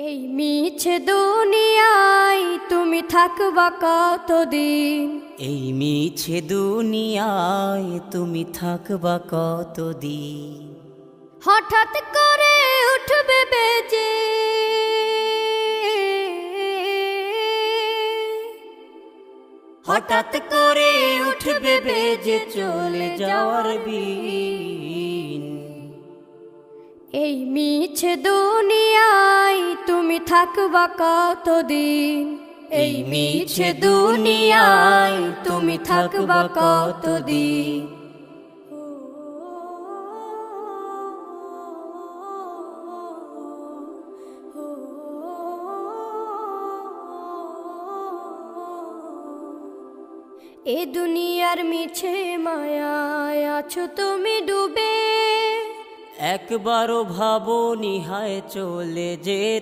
এই মিছে দুনিয়ায় তুমি থাকবা কতদিন? এই মিছে দুনিয়ায় তুমি থাকবা কতদিন? হঠাৎ করে উঠবে বেজে হঠাৎ করে উঠবে বেজে চলে যাওয়ার বিন। এই মিছে দুনিয়ায় তুমি থাকবা কতদিন? এই মিছে দুনিয়ায় তুমি থাকবা কতদিন? এ দুনিয়ার মিছে মায়ায় আছো তুমি ডুবে, একবারও ভাবো নিহায় চলে যেতে।